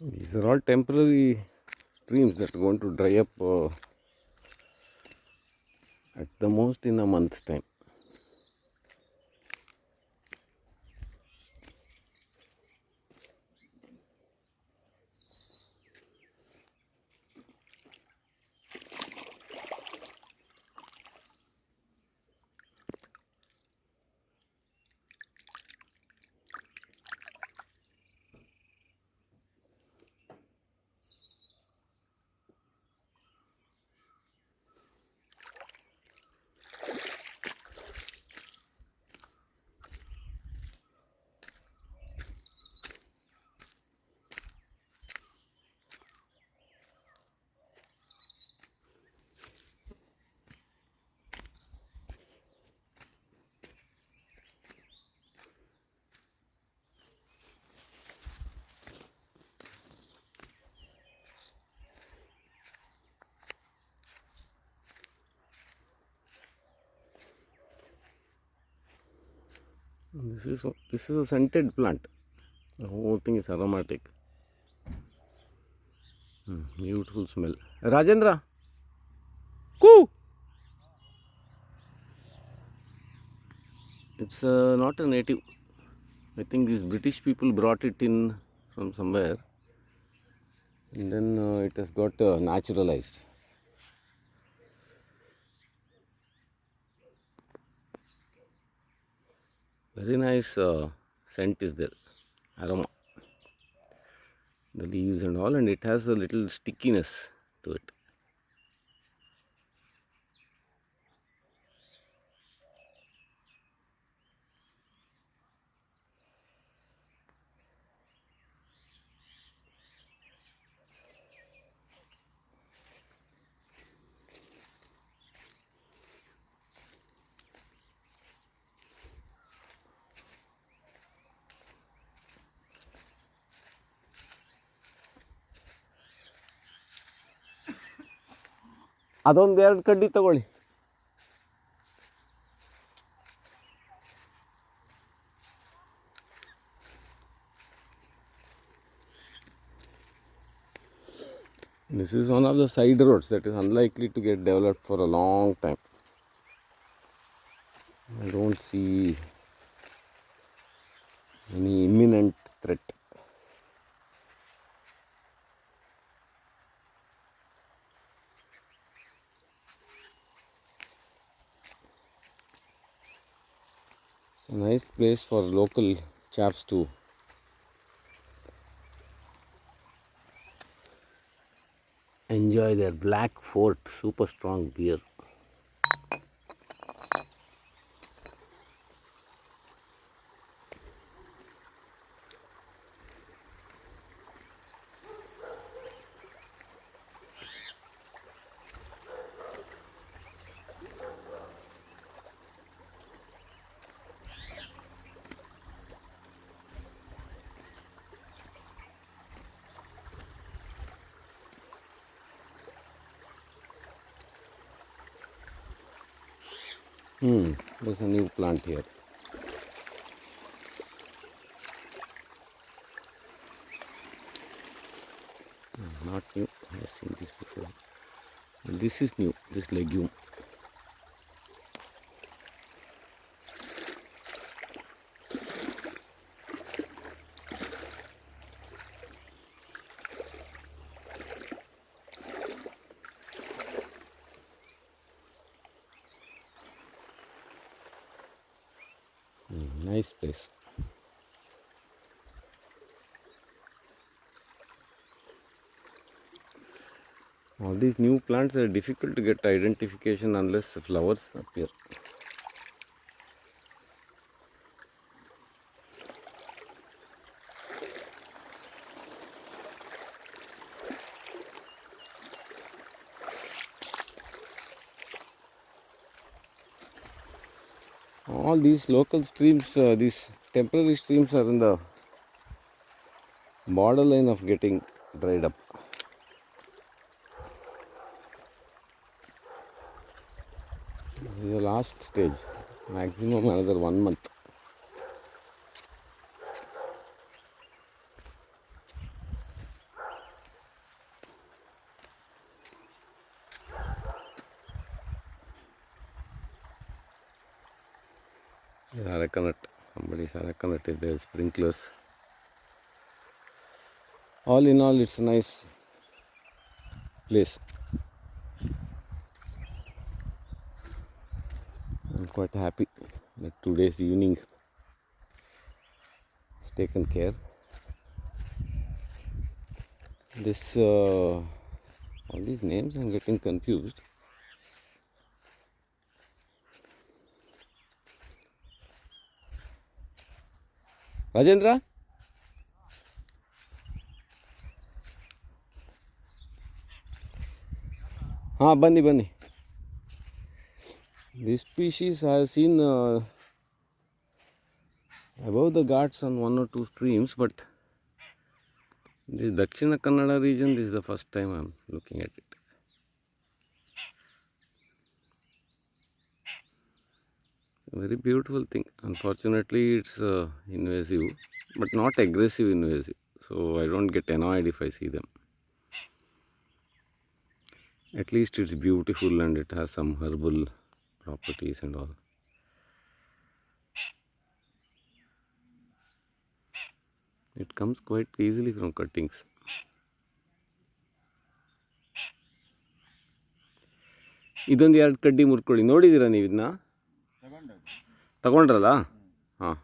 These are all temporary streams that are going to dry up at the most in a month's time. This is a scented plant. The whole thing is aromatic. Beautiful smell. Rajendra, coo! It's not a native. I think these British people brought it in from somewhere, and then it has got naturalized. Very nice scent is there, aroma, the leaves and all, and it has a little stickiness to it. ಅದೊಂದು ಎರಡು ಕಡ್ಡಿ ತಗೊಳ್ಳಿ. This is one of the side roads that is unlikely to get developed for a long time. I don't see any imminent threat. It's a nice place for local chaps to enjoy their Black Fort super strong beer. There's a new plant here. Not new, I have seen this before. This is new, this legume. Nice place. All these new plants are difficult to get identification unless flowers appear. All these local streams, these temporary streams are in the borderline of getting dried up. This is the last stage, maximum another 1 month. Arecanut. Somebody's arecanut is there, sprinklers. All in all, it's a nice place. I'm quite happy that today's evening is taken care. This, all these names I'm getting confused. Rajendra? Bunny, bunny. This species I have seen above the ghats on one or two streams, but this Dakshina Kannada region, this is the first time I am looking at it. A very beautiful thing. Unfortunately, it's invasive, but not aggressive invasive. So I don't get annoyed if I see them. At least it's beautiful and it has some herbal properties and all. It comes quite easily from cuttings. ಇದೊಂದು ಎರಡು ಕಡ್ಡಿ ಮುರ್ಕೊಳ್ಳಿ ನೋಡಿದ್ದೀರಾ ನೀವು ಇದನ್ನ ತಗೊಂಡ್ರಲ್ಲ ಹಾಂ